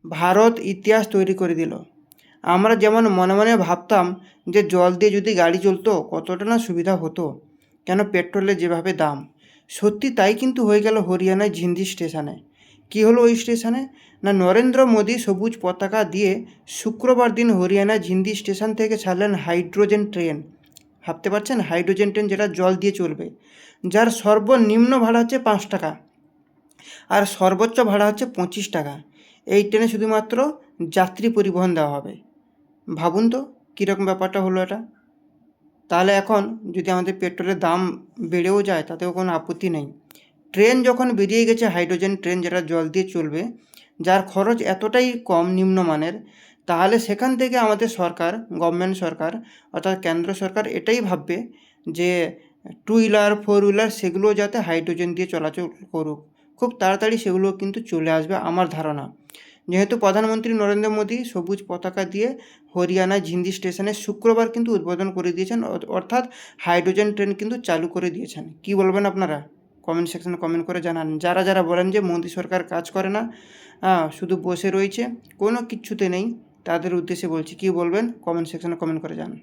ভারত ইতিহাস তৈরি করে দিল। আমরা যেমন মনে মনে ভাবতাম যে জল দিয়ে যদি গাড়ি চলতো কতটা না সুবিধা হতো, কেন পেট্রোলের যেভাবে দাম। সত্যি তাই কিন্তু হয়ে গেল হরিয়ানায় ঝিন্দি স্টেশনে। কি হলো ওই স্টেশনে? না, নরেন্দ্র মোদী সবুজ পতাকা দিয়ে শুক্রবার দিন হরিয়ানায় ঝিন্দি স্টেশন থেকে ছাড়লেন হাইড্রোজেন ট্রেন। ভাবতে পারছেন, হাইড্রোজেন ট্রেন যেটা জল দিয়ে চলবে, যার সর্বনিম্ন ভাড়া হচ্ছে 5 টাকা আর সর্বোচ্চ ভাড়া হচ্ছে 25 টাকা। এই ট্রেনে শুধুমাত্র যাত্রী পরিবহন দেওয়া হবে। ভাবুন তো কীরকম ব্যাপারটা হলো এটা। তাহলে এখন যদি আমাদের পেট্রোলের দাম বেড়েও যায় তাতেও কোনো আপত্তি নেই। ট্রেন যখন বেরিয়ে গেছে, হাইড্রোজেন ট্রেন যেটা জল দিয়ে চলবে, যার খরচ এতটাই কম নিম্নমানের, তাহলে সেখান থেকে আমাদের সরকার, গভর্নমেন্ট সরকার অর্থাৎ কেন্দ্র সরকার এটাই ভাববে যে টু হুইলার, ফোর হুইলার সেগুলো যাতে হাইড্রোজেন দিয়ে চলাচল করুক। খুব তাড়াতাড়ি সেগুলো কিন্তু চলে আসবে আমার ধারণা। যেহেতু প্রধানমন্ত্রী নরেন্দ্র মোদী সবুজ পতাকা দিয়ে হরিয়ানায় ঝিন্দি স্টেশনে শুক্রবার কিন্তু উদ্বোধন করে দিয়েছেন, অর্থাৎ হাইড্রোজেন ট্রেন কিন্তু চালু করে দিয়েছেন। কি বলবেন আপনারা? কমেন্ট সেকশনে কমেন্ট করে জানান। যারা যারা বলেন যে মোদী সরকার কাজ করে না, শুধু বসে রয়েছে, কোনো কিচ্ছুতে নেই, তাদের উদ্দেশ্যে বলছি। কি বলবেন? কমেন্ট সেকশনে কমেন্ট করে জানান।